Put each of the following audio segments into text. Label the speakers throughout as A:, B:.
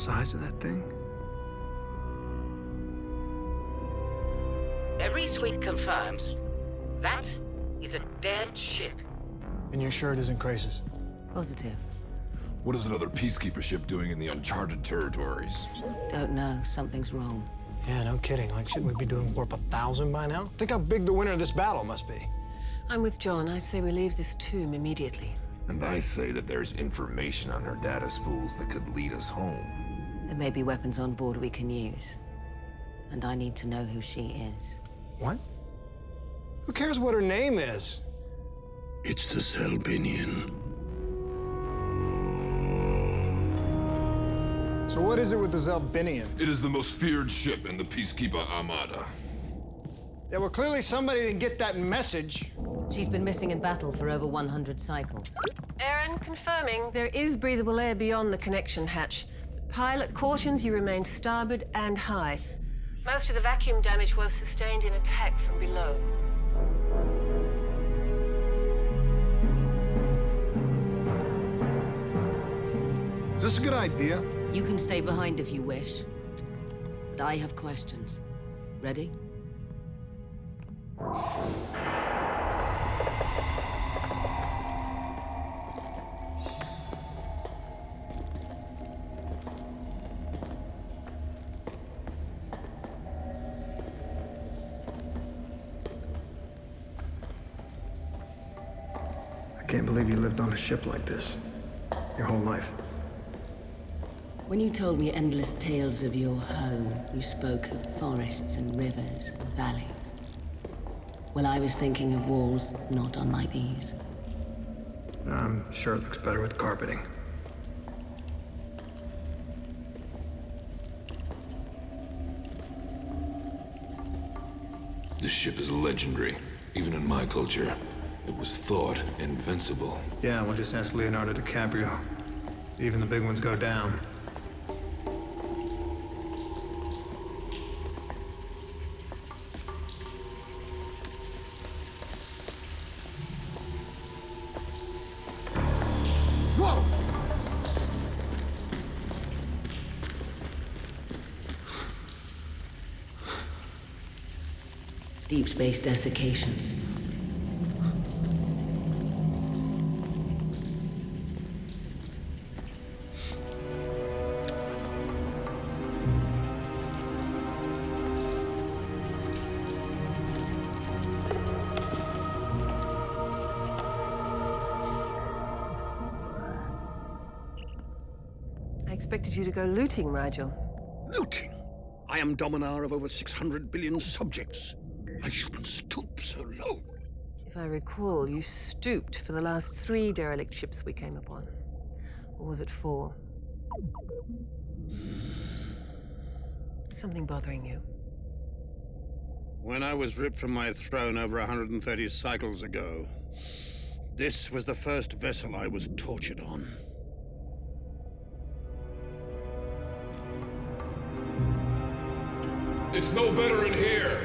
A: size of that thing?
B: Every suite confirms that is a dead ship.
A: And you're sure it isn't Crais'?
C: Positive.
D: What is another Peacekeeper ship doing in the uncharted territories?
C: Don't know. Something's wrong.
A: Yeah, no kidding. Like, shouldn't we be doing warp 1,000 by now? Think how big the winner of this battle must be.
E: I'm with John. I say we leave this tomb immediately.
D: And I say that there's information on her data spools that could lead us home.
C: There may be weapons on board we can use. And I need to know who she is.
A: What? Who cares what her name is?
F: It's the Selbinian.
A: So what is it with the Selbinian?
D: It is the most feared ship in the Peacekeeper Armada.
A: Yeah, well, clearly somebody didn't get that message.
C: She's been missing in battle for over 100 cycles.
E: Aeryn, confirming there is breathable air beyond the connection hatch. Pilot cautions you remain starboard and high. Most of the vacuum damage was sustained in attack from below.
A: Is this a good idea?
C: You can stay behind if you wish. But I have questions. Ready?
A: I can't believe you lived on a ship like this your whole life.
C: When you told me endless tales of your home, you spoke of forests and rivers and valleys. Well, I was thinking of walls not unlike these.
A: I'm sure it looks better with carpeting.
D: This ship is legendary. Even in my culture, it was thought invincible.
A: Yeah, we'll just ask Leonardo DiCaprio. Even the big ones go down. Whoa!
C: Deep space desiccation.
E: I expected you to go looting, Rigel.
F: Looting? I am dominar of over 600 billion subjects. I shouldn't stoop so low.
E: If I recall, you stooped for the last 3 derelict ships we came upon. Or was it 4? Something bothering you?
F: When I was ripped from my throne over 130 cycles ago, this was the first vessel I was tortured on.
D: It's no better in here!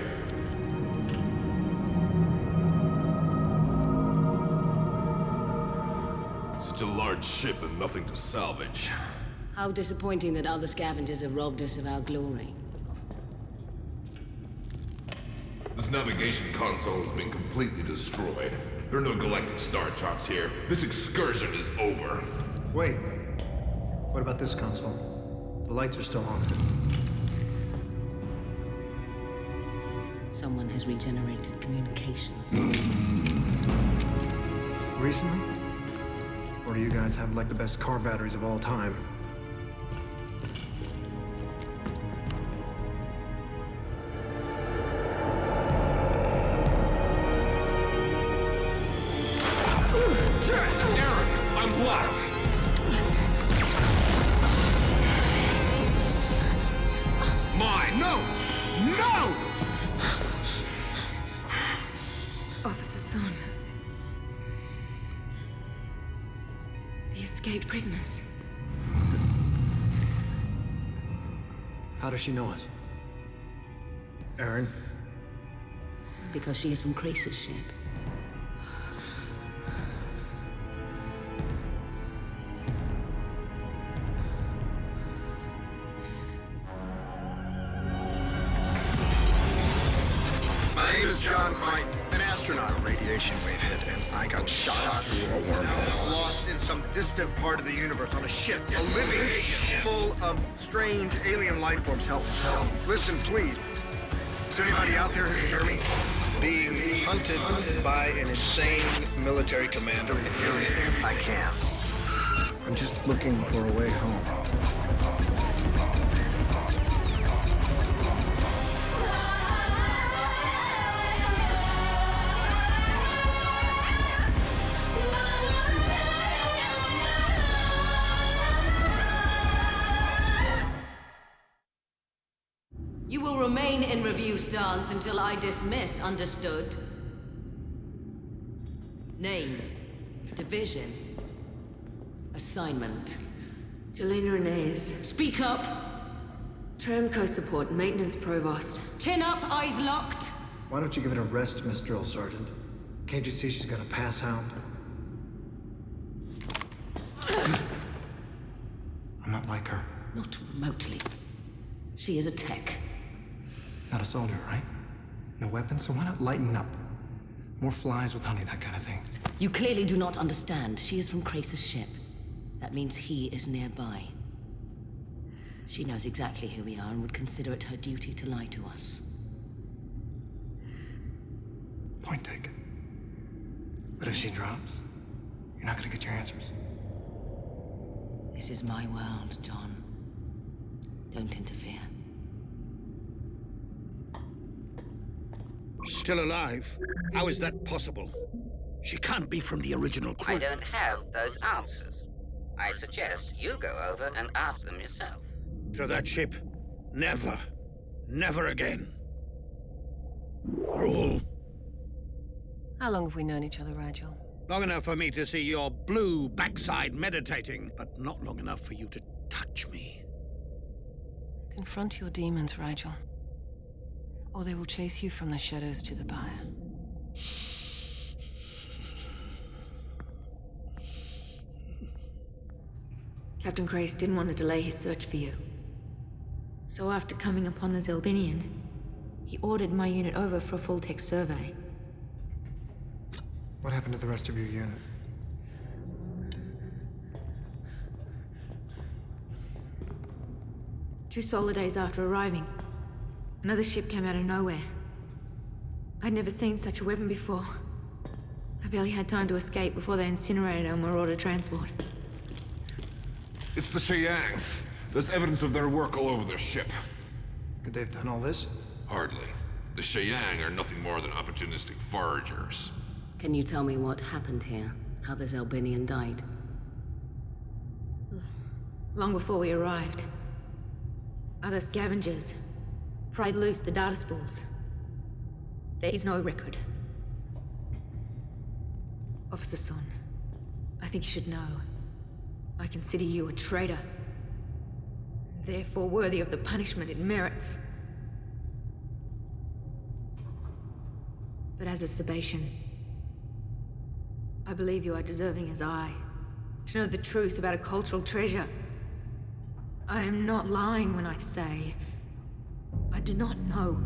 D: Such a large ship and nothing to salvage.
C: How disappointing that other scavengers have robbed us of our glory.
D: This navigation console has been completely destroyed. There are no galactic star charts here. This excursion is over.
A: Wait. What about this console? The lights are still on.
C: Someone has regenerated communications.
A: Recently? Or do you guys have like the best car batteries of all time?
D: Aeryn, I'm blocked! Mine!
A: No! No!
G: Officer Son. The escaped prisoners.
A: How does she know us? Aeryn?
C: Because she is from Crais' ship.
H: gunfight, an astronaut. A radiation wave hit, and I got shot through a wormhole. Lost in some distant part of the universe on a ship. A living ship full of strange alien life forms. Help. Listen, please. Is there anybody out there who can hear me? Being hunted by an insane military commander. Anything I can. I'm just looking for a way home.
C: You will remain in review stance until I dismiss, understood? Name, division, assignment.
G: Jelena Inez.
C: Speak up!
G: Tramco support, maintenance provost.
C: Chin up, eyes locked.
A: Why don't you give it a rest, Miss Drill Sergeant? Can't you see she's got a pass hound? I'm not like her.
C: Not remotely. She is a tech.
A: Not a soldier, right? No weapons, so why not lighten up? More flies with honey, that kind of thing.
C: You clearly do not understand. She is from Crais' ship. That means he is nearby. She knows exactly who we are and would consider it her duty to lie to us.
A: Point taken. But if she drops, you're not gonna get your answers.
C: This is my world, John. Don't interfere.
F: Still alive? How is that possible? She can't be from the original crew.
B: I don't have those answers. I suggest you go over and ask them yourself.
F: To that ship. Never. Never again. Rule.
E: How long have we known each other, Rigel?
F: Long enough for me to see your blue backside meditating, but not long enough for you to touch me.
E: Confront your demons, Rigel. Or they will chase you from the shadows to the pyre.
G: Captain Crais didn't want to delay his search for you. So after coming upon the Zelbinian, he ordered my unit over for a full-tech survey.
A: What happened to the rest of your unit?
G: Two solar days after arriving, another ship came out of nowhere. I'd never seen such a weapon before. I barely had time to escape before they incinerated our marauder transport.
D: It's the Cheyenne. There's evidence of their work all over their ship.
A: Could they have done all this?
D: Hardly. The Cheyenne are nothing more than opportunistic foragers.
C: Can you tell me what happened here? How the Zelbinian died?
G: Long before we arrived, other scavengers pried loose the data spools. There is no record. Officer Son, I think you should know. I consider you a traitor. Therefore worthy of the punishment it merits. But as a Sebastian, I believe you are deserving as I, to know the truth about a cultural treasure. I am not lying when I say, I do not know.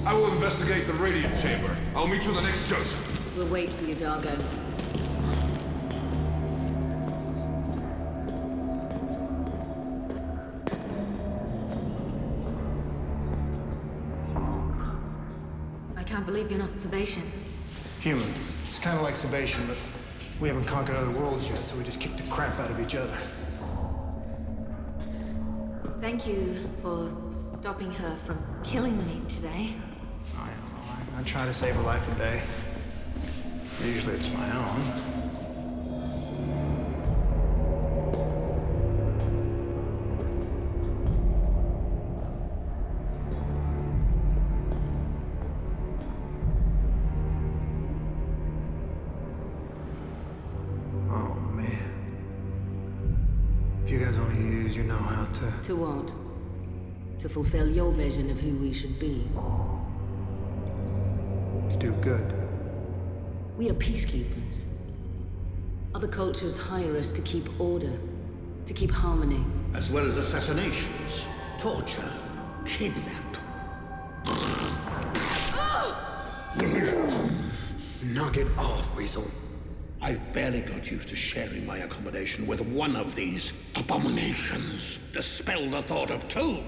D: I will investigate the radiant chamber. I'll meet you at the next junction.
C: We'll wait for you, Dargo.
G: I can't believe you're not Sebastian.
A: Human. It's kind of like Sebastian, but we haven't conquered other worlds yet, so we just kick the crap out of each other.
G: Thank you for stopping her from killing me today.
A: I try to save a life a day. Usually it's my own. If you guys only use your know-how to...
C: To what? To fulfill your vision of who we should be.
A: to do good.
C: We are peacekeepers. Other cultures hire us to keep order, to keep harmony.
I: As well as assassinations, torture, kidnap.
H: Knock it off, Weasel.
I: I've barely got used to sharing my accommodation with one of these abominations. Dispel the thought of two.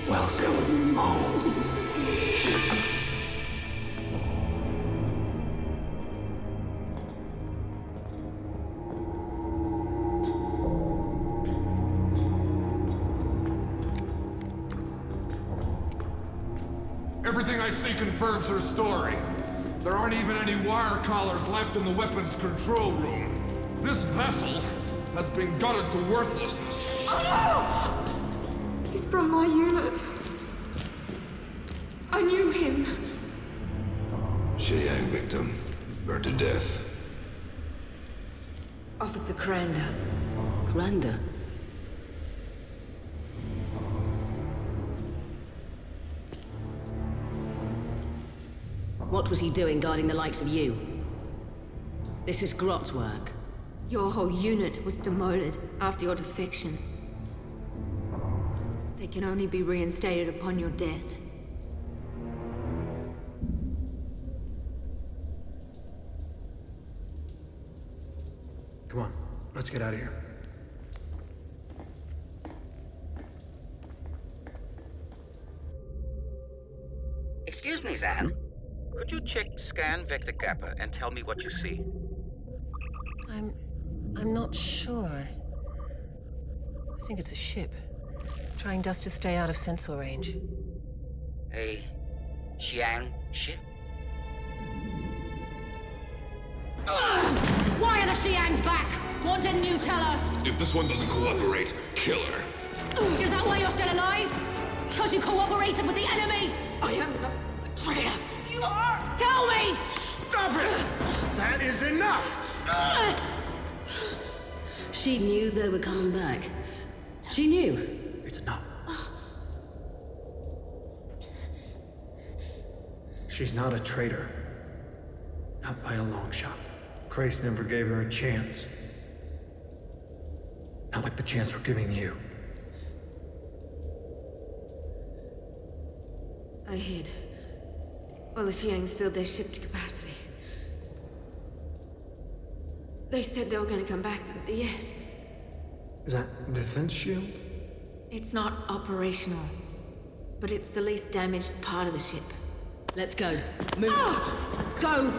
A: Welcome home.
D: Everything I see confirms her story. There aren't even any wire collars left in the weapons control room. This vessel has been gutted to worthlessness.
G: He's from my unit. I knew him.
D: Sheyang victim, burned to death.
G: Officer Cranda.
C: Cranda? What was he doing guarding the likes of you? This is Grott's work.
G: Your whole unit was demoted after your defection. They can only be reinstated upon your death.
A: Come on, let's get out of here.
B: Excuse me, Zan. Could you check scan Vector Kappa and tell me what you see?
E: I'm not sure. I think it's a ship. Trying just to stay out of sensor range.
B: A Xiang ship?
C: Why are the Xiangs back? What didn't you tell us?
D: If this one doesn't cooperate, kill her.
C: Is that why you're still alive? Because you cooperated with the enemy?
H: I am not a traitor.
C: You are! Tell me!
H: Stop it! That is enough!
C: She knew they were coming back. She knew.
A: It's enough. She's not a traitor. Not by a long shot. Crais never gave her a chance. Not like the chance we're giving you.
G: I hid. While the Xiangs filled their ship to capacity. They said they were going to come back for the yes.
A: Is that defense shield?
G: It's not operational, but it's the least damaged part of the ship.
C: Let's go. Move. Go!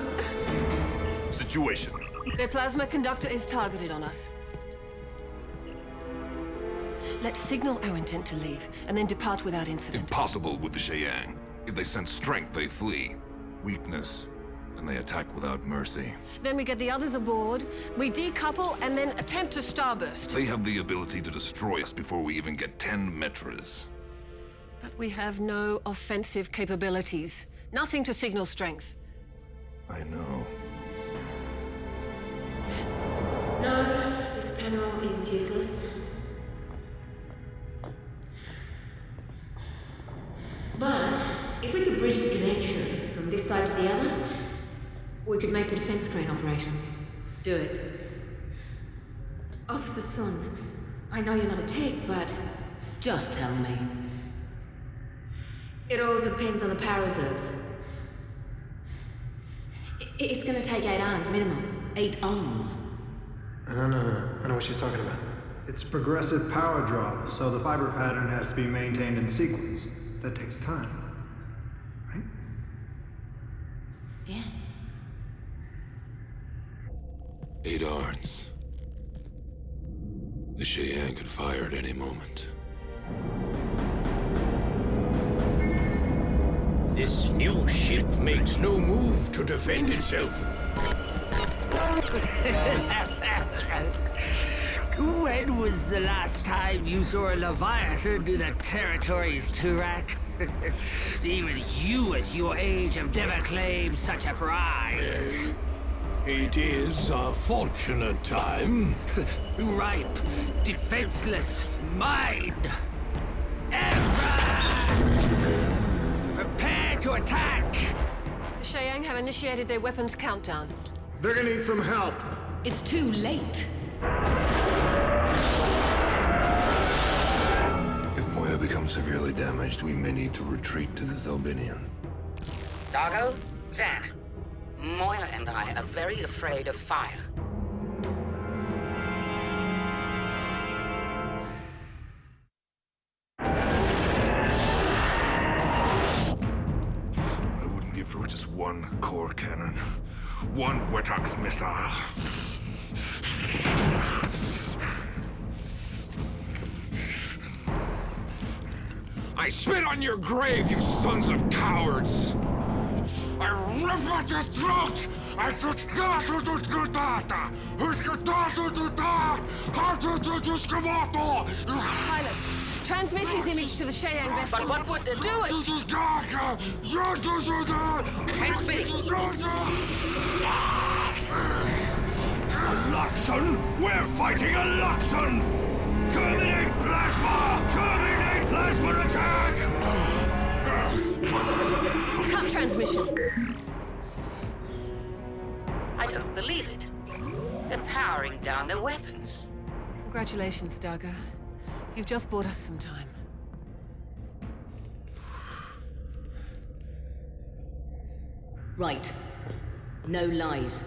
D: Situation.
E: Their plasma conductor is targeted on us. Let's signal our intent to leave, and then depart without incident.
D: Impossible with the Sheyang. If they sense strength, they flee. Weakness, and they attack without mercy.
E: Then we get the others aboard, we decouple, and then attempt to starburst.
D: They have the ability to destroy us before we even get 10 metras.
E: But we have no offensive capabilities. Nothing to signal strength.
D: I know.
G: No, this panel is useless. But if we could bridge the connections from this side to the other, we could make the defense screen operational.
C: Do it.
G: Officer Sun, I know you're not a tech, but
C: Just tell me.
G: it all depends on the power reserves. It's gonna take 8 arms minimum.
C: 8 arms.
A: No. I know what she's talking about. It's progressive power draw, so the fiber pattern has to be maintained in sequence. That takes time, right?
G: Yeah.
J: 8 Arns. The Cheyenne could fire at any moment.
I: This new ship makes no move to defend itself. When was the last time you saw a Leviathan do the territories, Turak? Even you at your age have never claimed such a prize.
F: It is a fortunate time.
I: Ripe, defenseless, mine. Aeryn! Prepare to attack!
E: The Cheyenne have initiated their weapons countdown.
H: They're gonna need some help.
C: It's too late.
J: If Moya becomes severely damaged, we may need to retreat to the Zelbinian.
B: Dargo, Zan, Moya and I are very afraid of fire.
D: I wouldn't give her just one core cannon. One Wetox missile. I spit on your grave, you sons of cowards! I rip at your throat!
E: Pilot, transmit his image to the Cheyenne vessel.
B: But what would the...
E: Do it!
B: Transmitting.
D: A Luxon? We're fighting a Luxon! Terminate plasma! Terminate plasma attack!
E: Cut transmission.
B: I don't believe it. They're powering down their weapons.
E: Congratulations, Dargo. You've just bought us some time.
C: Right. No lies.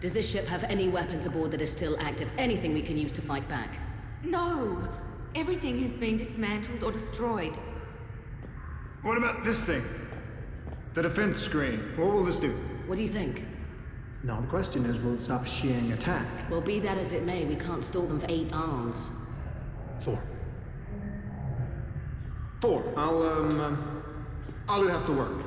C: Does this ship have any weapons aboard that are still active? Anything we can use to fight back?
G: No! Everything has been dismantled or destroyed.
A: What about this thing? The defense screen. What will this do?
C: What do you think?
A: No, the question is, will it stop a Xiang attack?
C: Well, be that as it may, we can't stall them for 8 arms.
A: 4. I'll do half the work.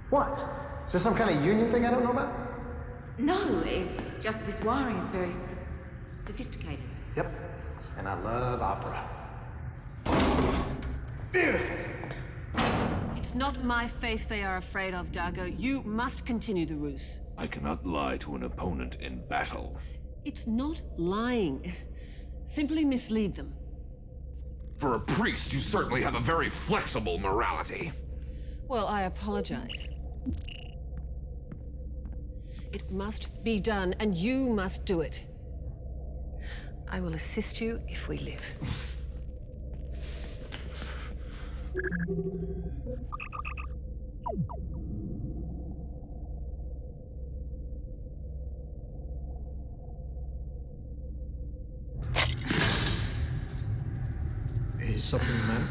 A: What? Is there some kind of union thing I don't know about?
G: No, it's just this wiring is very sophisticated.
A: Yep. And I love opera. Beautiful.
E: It's not my face they are afraid of, Dargo. You must continue the ruse.
D: I cannot lie to an opponent in battle.
E: It's not lying. Simply mislead them.
D: For a priest, you certainly have a very flexible morality.
E: Well, I apologize. It must be done, and you must do it. I will assist you if we live.
A: Is something the matter?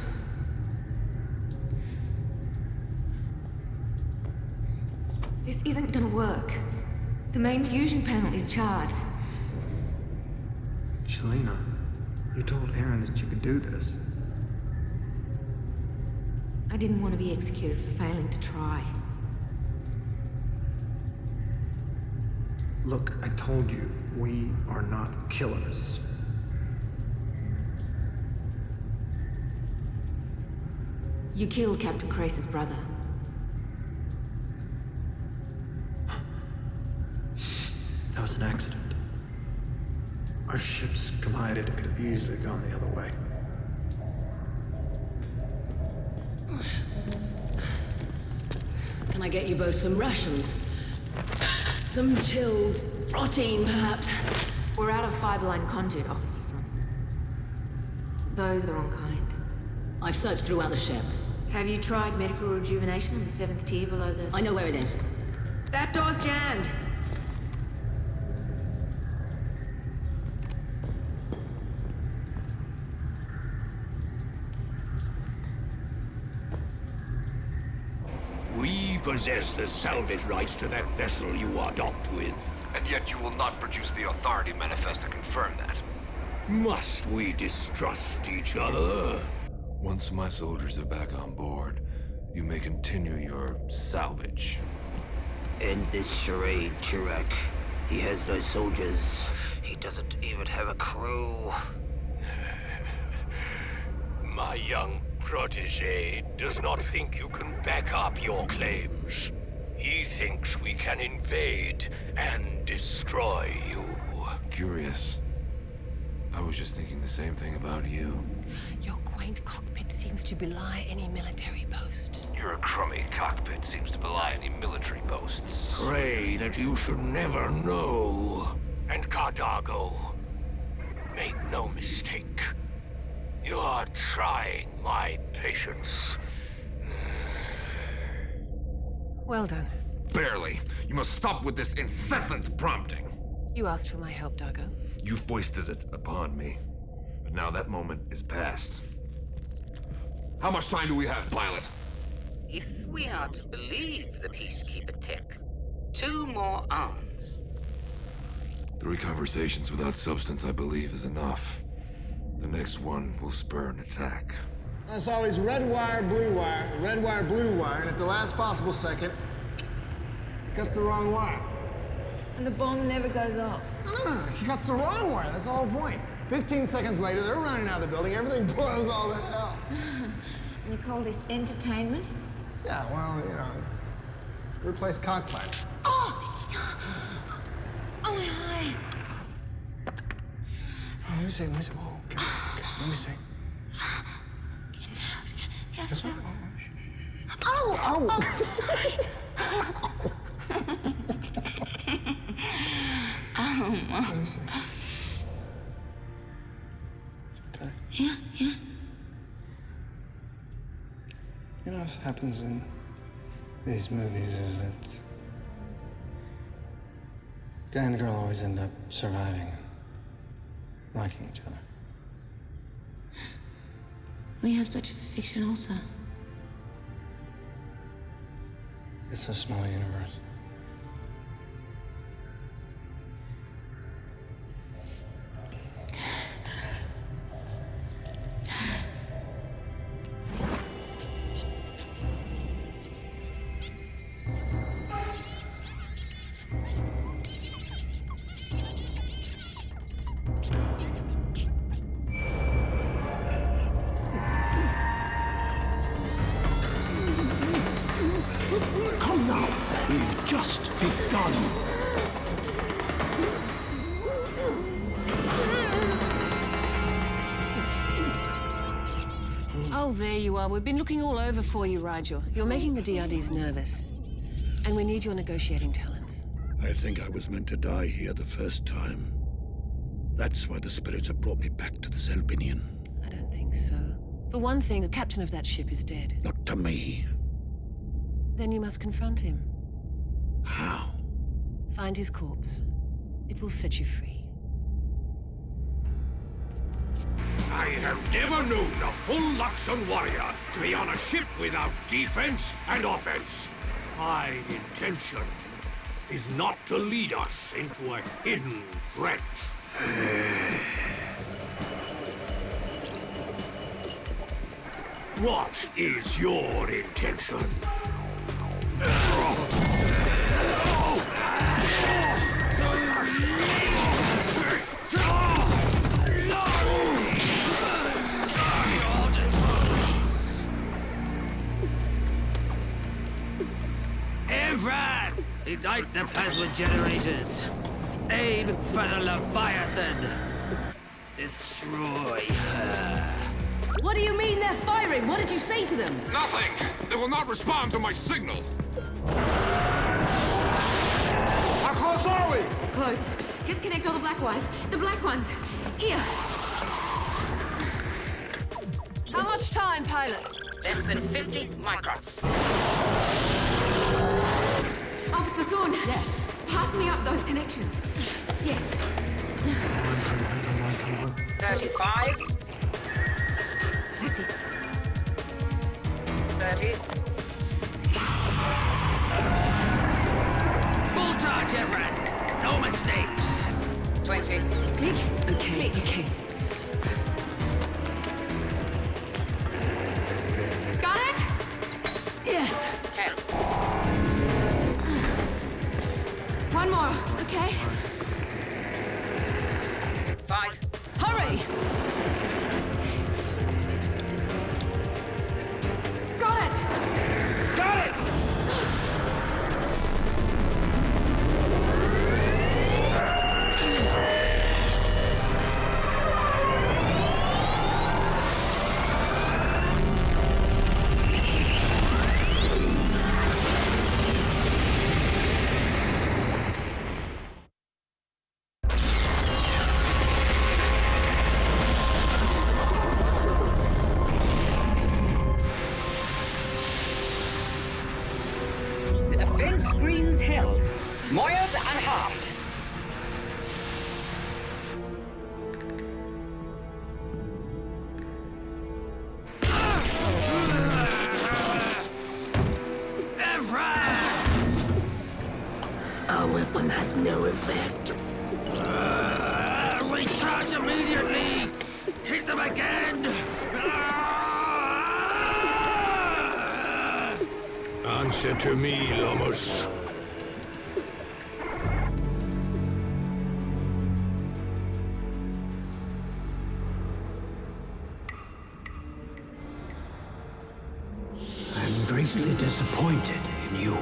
G: This isn't gonna work. The main fusion panel is charred.
A: Shalina, you told Aeryn that you could do this.
G: I didn't want to be executed for failing to try.
A: Look, I told you, we are not killers.
G: You killed Captain Crais' brother.
A: That was an accident. Our ships collided. It could have easily gone the other way.
C: Can I get you both some rations? Some chilled protein, perhaps?
G: We're out of fiber line conduit, Officer Son. Those are the wrong kind.
C: I've searched throughout the ship.
G: Have you tried medical rejuvenation in the 7th tier below the...
C: I know where it is.
G: That door's jammed!
K: possess the salvage rights to that vessel you are docked with.
J: And yet you will not produce the authority manifest to confirm that.
K: Must we distrust each other?
J: Once my soldiers are back on board, you may continue your salvage.
I: End this charade, Turak. He has no soldiers. He doesn't even have a crew.
K: My young protege does not think you can back up your claims. He thinks we can invade and destroy you.
J: Curious. I was just thinking the same thing about you.
E: Your quaint cockpit seems to belie any military boasts.
J: Your crummy cockpit seems to belie any military boasts.
K: Pray that you should never know. And Cardago, make no mistake. You are trying my patience.
E: Well done.
L: Barely. You must stop with this incessant prompting.
E: You asked for my help, Dago.
L: You foisted it upon me. But now that moment is past. How much time do we have, pilot?
B: If we are to believe the Peacekeeper tech, 2 more hours.
J: 3 conversations without substance, I believe, is enough. The next one will spur an attack.
A: That's always red wire, blue wire, and at the last possible second, cuts the wrong wire.
G: And the bomb never goes off.
A: No, he cuts the wrong wire, that's the whole point. 15 seconds later, they're running out of the building, everything blows all to hell.
G: And you call this entertainment?
A: Yeah, well, you know, replace cockfight.
G: Oh! Oh, my eye!
A: Oh, let me see, whoa, okay, let me see. This one?
G: Oh!
A: Let me see. It's okay.
G: Yeah.
A: You know what happens in these movies is that guy and the girl always end up surviving and liking each other.
G: We have such fiction also.
A: It's a small universe.
K: Come now, we've just begun.
E: Oh, there you are. We've been looking all over for you, Rigel. You're making the DRDs nervous. And we need your negotiating talents.
F: I think I was meant to die here the first time. That's why the spirits have brought me back to the Zelbinian.
E: I don't think so. For one thing, the captain of that ship is dead.
F: Not to me.
E: Then you must confront him.
F: How?
E: Find his corpse. It will set you free.
K: I have never known a full Luxon warrior to be on a ship without defense and offense. My intention is not to lead us into a hidden threat. What is your intention? Aeryn! Ignite the plasma generators. Aim for the Leviathan. Destroy her.
C: What do you mean they're firing? What did you say to them?
L: Nothing! They will not respond to my signal.
A: How close are we?
G: Close. Just connect all the black wires. The black ones. Here.
E: How much time, pilot?
B: Less than 50 microns.
G: Officer Zorn.
C: Yes.
G: Pass me up those connections. Yes.
A: Come on.
B: 35.
G: That's it.
B: 30.
I: Aeryn. No mistakes.
B: 20.
C: Click. Okay, okay.
G: Got it?
C: Yes.
B: 10.
G: One more, okay?
B: 5.
C: Hurry!
G: Got it!
H: Got it!
B: The defense screens held. Moyers unharmed.
I: Our weapon has no effect. Recharge immediately! Hit them again!
K: Answer to me, Lomos.
M: I'm greatly disappointed in you.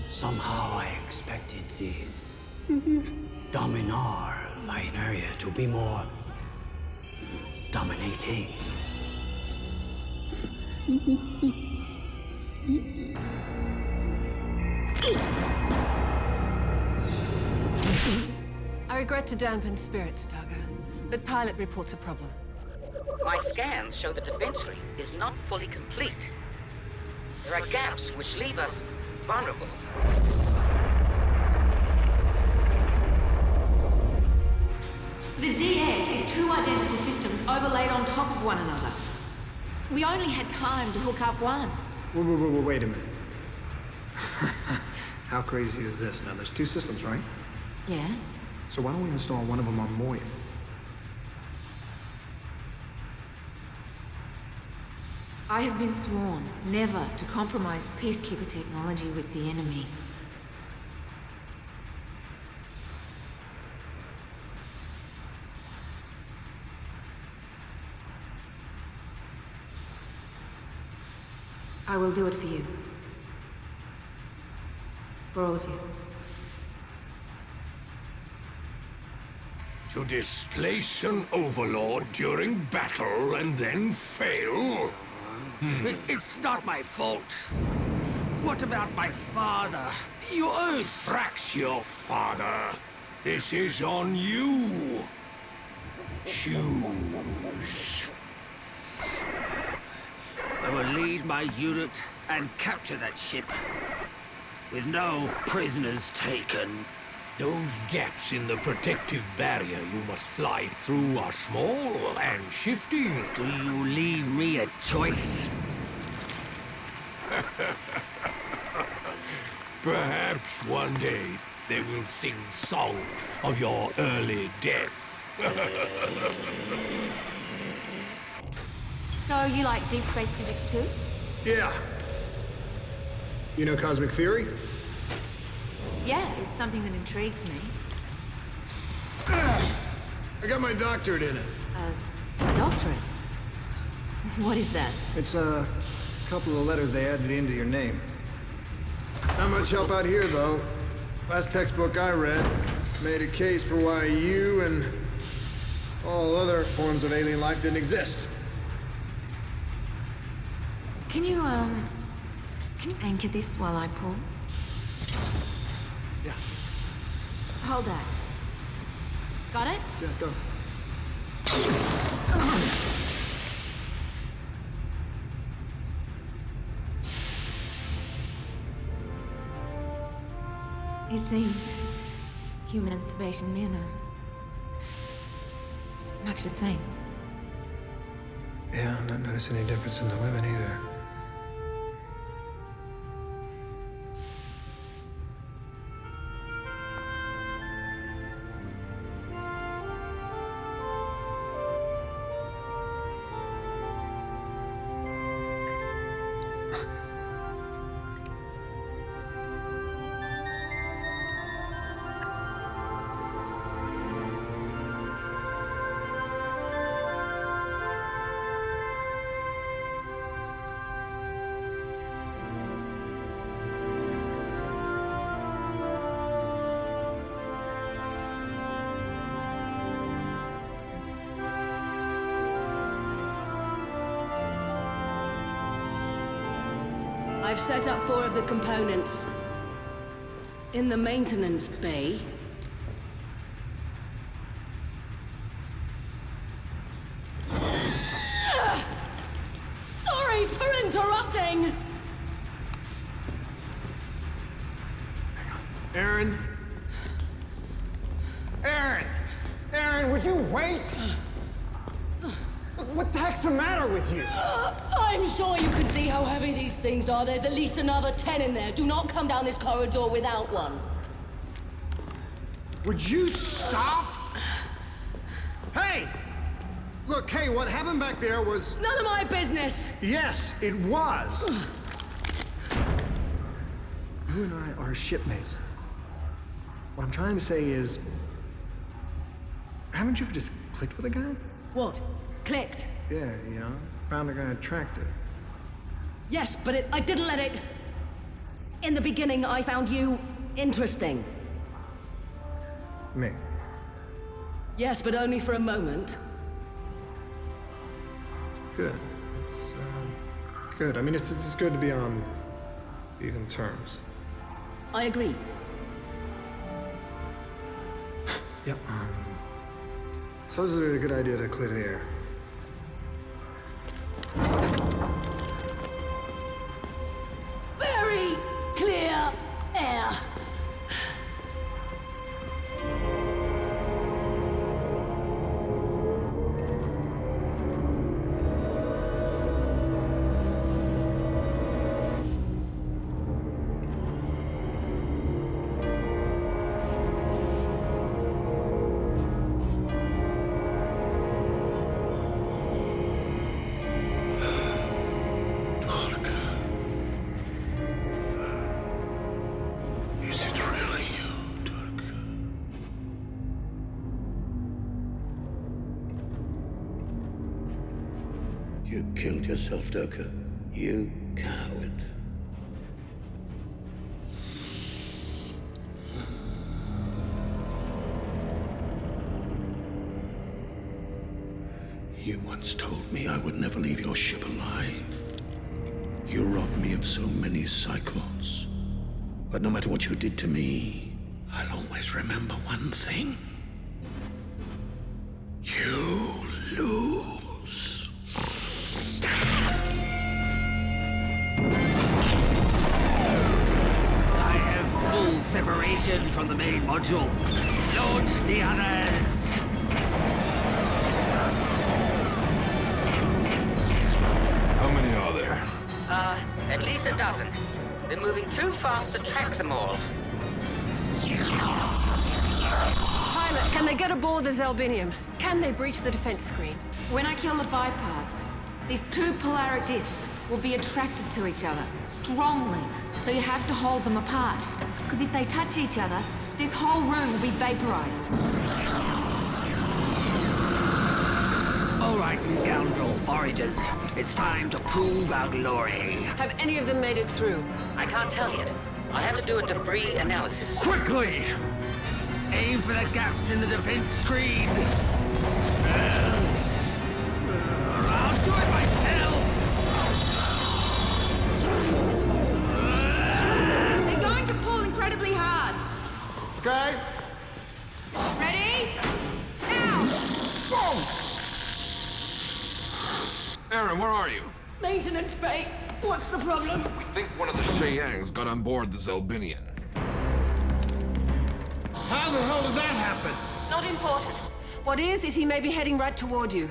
M: Somehow I expected the dominar of Ioneria to be more dominating.
E: I regret to dampen spirits, Dagger, but pilot reports a problem.
B: My scans show the defense screen is not fully complete. There are gaps which leave us vulnerable.
G: The DS is two identical systems overlaid on top of one another. We only had time to hook up one.
A: Wait a minute. How crazy is this? Now, there's two systems, right?
G: Yeah?
A: So why don't we install one of them on Moya?
G: I have been sworn never to compromise Peacekeeper technology with the enemy. I will do it for you. For all of you.
K: To displace an overlord during battle and then fail?
I: It's not my fault. What about my father? Your oath!
K: Frax your father. This is on you. Choose.
I: I will lead my unit and capture that ship. With no prisoners taken.
K: Those gaps in the protective barrier you must fly through are small and shifting.
I: Do you leave me a choice?
K: Perhaps one day they will sing songs of your early death.
G: So you like deep space physics too?
A: Yeah. You know cosmic theory?
G: Yeah, it's something that intrigues me.
A: I got my doctorate in it.
G: A doctorate? What is that?
A: It's a couple of letters they added into your name. Not much help out here, though. Last textbook I read made a case for why you and all other forms of alien life didn't exist.
G: Can you anchor this while I pull?
A: Yeah.
G: Hold that. Got it?
A: Yeah, go.
G: It seems human and Sebastian men are much the same.
A: Yeah, I'm not noticing any difference in the women either.
C: I've set up 4 of the components in the maintenance bay. Sorry for interrupting!
A: Aeryn? Aeryn! Aeryn, would you wait? What the heck's the matter with you?
C: I'm sure you can see how heavy these things are. There's at least another 10 in there. Do not come down this corridor without one.
A: Would you stop? Hey! Look, hey, what happened back there was...
C: None of my business!
A: Yes, it was. You and I are shipmates. What I'm trying to say is... Haven't you ever just clicked with a guy?
C: What? Clicked?
A: Yeah, you know, found a guy attractive.
C: Yes, but I didn't let it... In the beginning, I found you interesting.
A: Me?
C: Yes, but only for a moment.
A: Good. It's, good. I mean, it's good to be on even terms.
C: I agree.
A: Yeah, so this is a good idea to clear the air.
C: Very clear air.
F: You killed yourself, Durka. You coward. You once told me I would never leave your ship alive. You robbed me of so many cycles. But no matter what you did to me, I'll always remember one thing. You lose.
I: I have full separation from the main module. Launch the others!
L: How many are there?
B: At least a dozen. They're moving too fast to track them all.
E: Pilot, can they get aboard the Zelbinium? Can they breach the defense screen?
G: When I kill the bypass, these two polaric discs will be attracted to each other, strongly. So you have to hold them apart. Because if they touch each other, this whole room will be vaporized.
I: All right, scoundrel foragers. It's time to prove our glory.
E: Have any of them made it through?
B: I can't tell yet. I'll have to do a debris analysis.
L: Quickly!
I: Aim for the gaps in the defense screen. I'll do it myself.
G: They're going to pull incredibly hard.
A: Okay?
G: Ready? Now!
L: Aeryn, where are you?
C: Maintenance bay. What's the problem?
L: We think one of the Sheyangs got on board the Zelbinian.
A: How the hell did that happen?
E: Not important. What is he may be heading right toward you.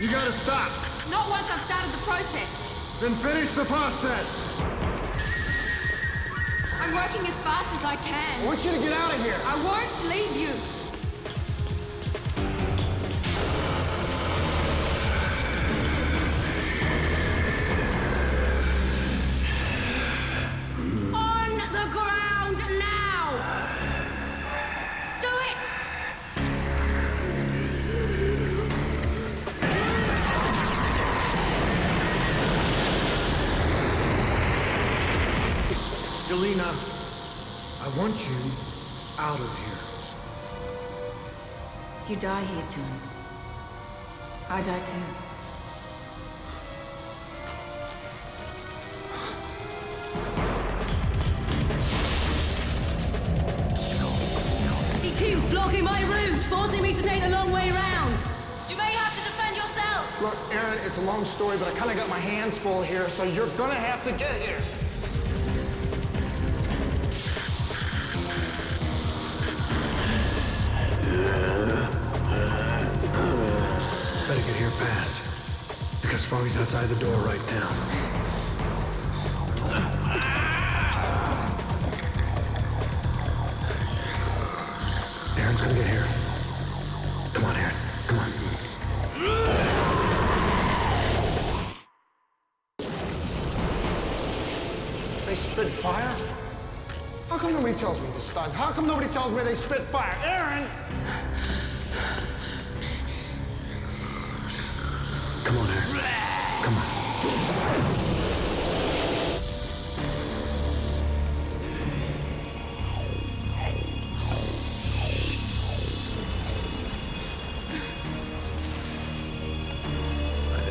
A: You gotta stop.
G: Not once I've started the process.
A: Then finish the process.
G: I'm working as fast as I
A: I
G: can.
A: want you to get out of here.
G: I won't leave you.
A: Jelena, I want you out of here.
G: You die here, John. I die too.
C: He keeps blocking my route, forcing me to take the long way round. You may have to defend yourself.
H: Look, Aeryn, it's a long story, but I kind of got my hands full here, so you're gonna have to get here.
A: Better get here fast, because Froggy's outside the door right now. Aaron's gonna get here. Come on, Aeryn. Come on.
H: They spit fire? How come nobody tells me this stuff? How come nobody tells me they spit fire? Aeryn!
A: Come on, Aeryn. Come on.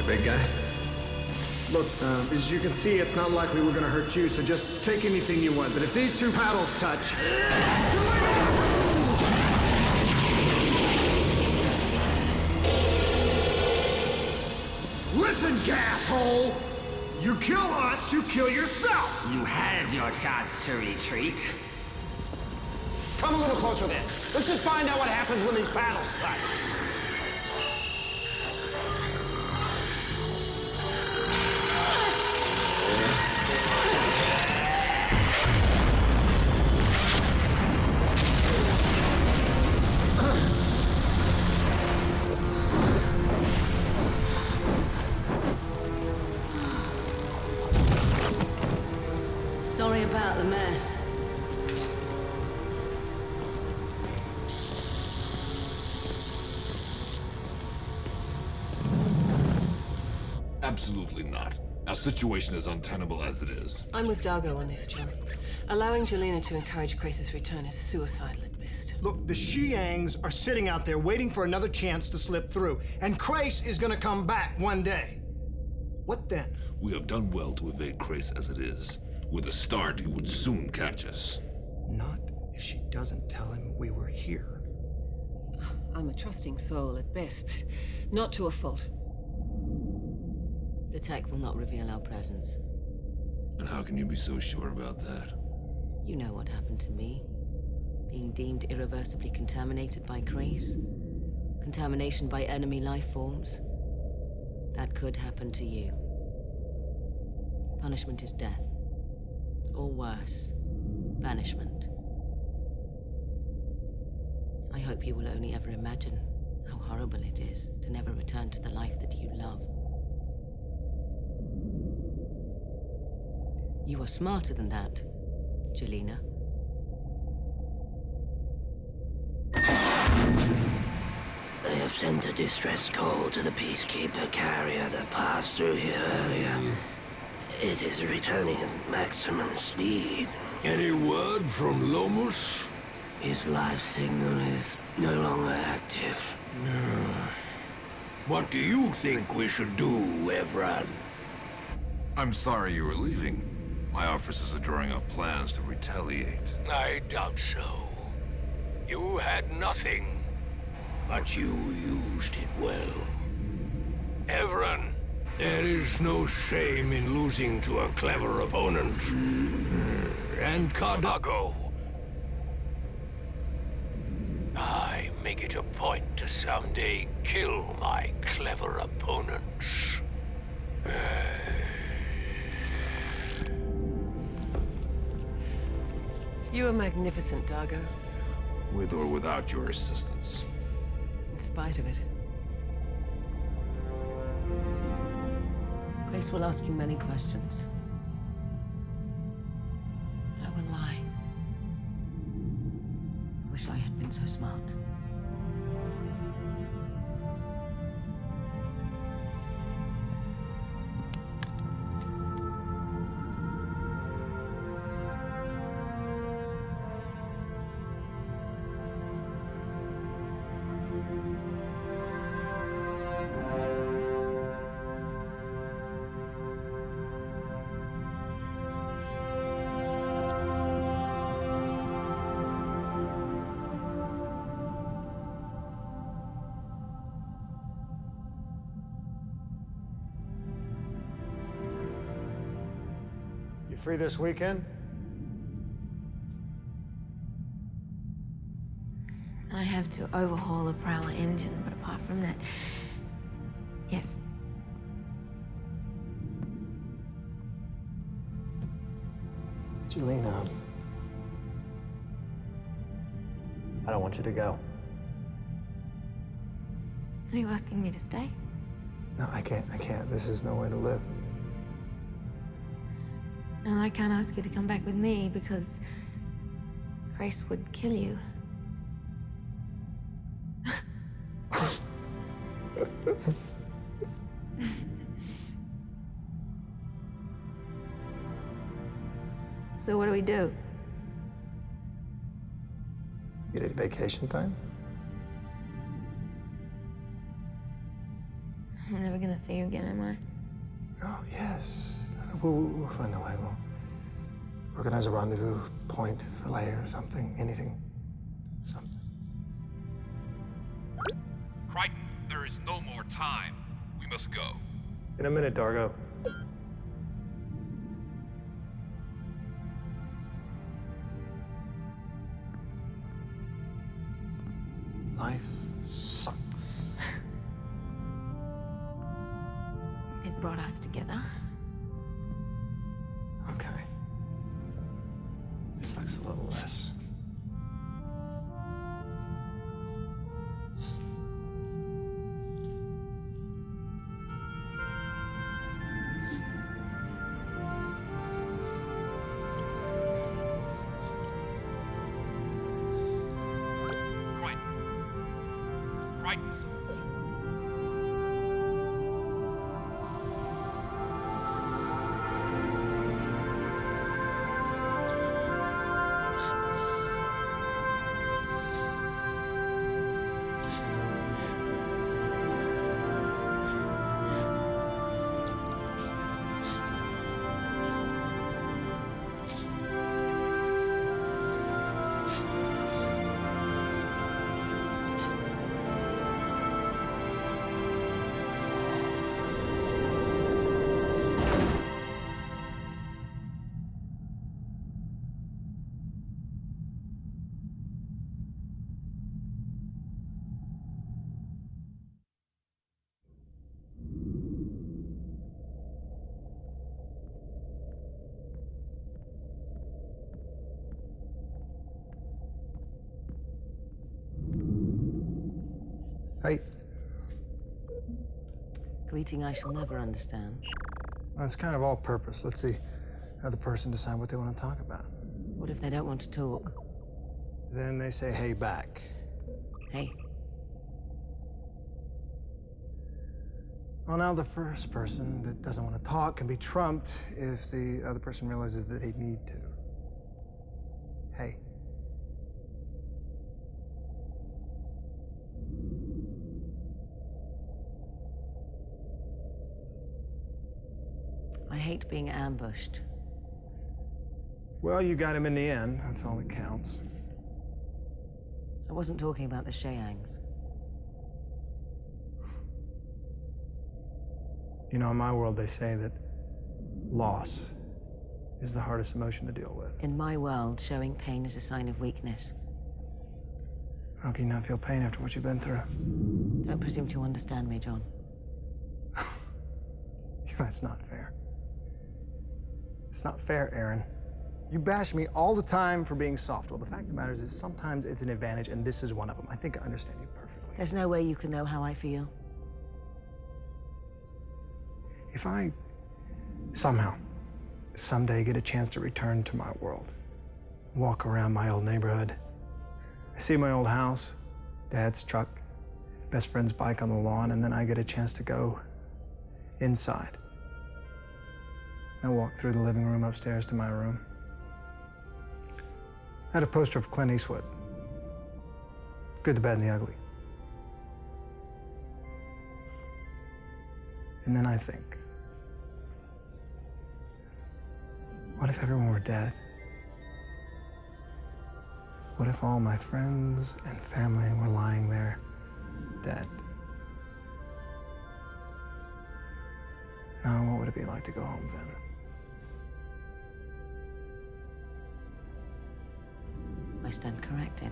A: Big guy. Look, as you can see, it's not likely we're gonna hurt you, so just take anything you want. But if these two paddles touch...
H: Listen, gasshole! You kill us, you kill yourself!
I: You had your chance to retreat.
H: Come a little closer then. Let's just find out what happens when these paddles touch.
C: Sorry about the mess.
L: Absolutely not. Our situation is untenable as it is.
E: I'm with Dargo on this, John. Allowing Jelena to encourage Crais' return is suicidal at best.
H: Look, the Xiangs are sitting out there waiting for another chance to slip through, and Crais is gonna come back one day. What then?
L: We have done well to evade Crais as it is. With a start, he would soon catch us.
H: Not if she doesn't tell him we were here.
E: I'm a trusting soul at best, but not to a fault.
C: The tech will not reveal our presence.
L: And how can you be so sure about that?
C: You know what happened to me. Being deemed irreversibly contaminated by Crais. Contamination by enemy life forms. That could happen to you. Punishment is death. Or worse, banishment. I hope you will only ever imagine how horrible it is to never return to the life that you love. You are smarter than that, Jelena.
I: They have sent a distress call to the Peacekeeper carrier that passed through here earlier. It is returning at maximum speed.
K: Any word from Lomus?
I: His life signal is no longer active.
K: What do you think we should do, Aeryn?
L: I'm sorry you were leaving. My officers are drawing up plans to retaliate.
K: I doubt so. You had nothing, but you used it well. Aeryn, there is no shame in losing to a clever opponent. And Goddard, I make it a point to someday kill my clever opponents.
E: You are magnificent, Dargo.
L: With or without your assistance.
E: In spite of it.
C: Crais will ask you many questions. I will lie. I wish I had been so smart.
A: Free this weekend?
G: I have to overhaul a Prowler engine, but apart from that, yes.
N: Jelena, I don't want you to go.
G: Are you asking me to stay?
N: No, I can't. This is no way to live.
G: And I can't ask you to come back with me because Crais would kill you. So what do we do?
N: You take vacation time?
G: I'm never gonna see you again, am I?
N: Oh, yes. We'll find a way. We'll organize a rendezvous point for later or something. Anything. Something.
O: Crichton, there is no more time. We must go.
N: In a minute, Dargo. Life sucks.
G: It brought us together.
N: Okay. It sucks a little less. Hey.
C: Greeting I shall never understand.
N: Well, it's kind of all purpose. Let's see how the person decide what they want to talk about.
C: What if they don't want to talk?
N: Then they say, hey, back.
C: Hey.
N: Well, now the first person that doesn't want to talk can be trumped if the other person realizes that they need to. Hey.
C: I hate being ambushed.
N: Well, you got him in the end. That's all that counts.
C: I wasn't talking about the Sheyangs.
N: You know, in my world, they say that loss is the hardest emotion to deal with.
C: In my world, showing pain is a sign of weakness.
N: How can you not feel pain after what you've been through?
C: Don't presume to understand me, John.
N: That's not fair. It's not fair, Aeryn. You bash me all the time for being soft. Well, the fact of the matter is sometimes it's an advantage, and this is one of them. I think I understand you perfectly.
C: There's no way you can know how I feel.
N: If I somehow, someday get a chance to return to my world, walk around my old neighborhood, I see my old house, Dad's truck, best friend's bike on the lawn, and then I get a chance to go inside. I walk through the living room upstairs to my room. I had a poster of Clint Eastwood. Good, the bad, and the ugly. And then I think, what if everyone were dead? What if all my friends and family were lying there, dead? Now, what would it be like to go home then?
C: stand corrected.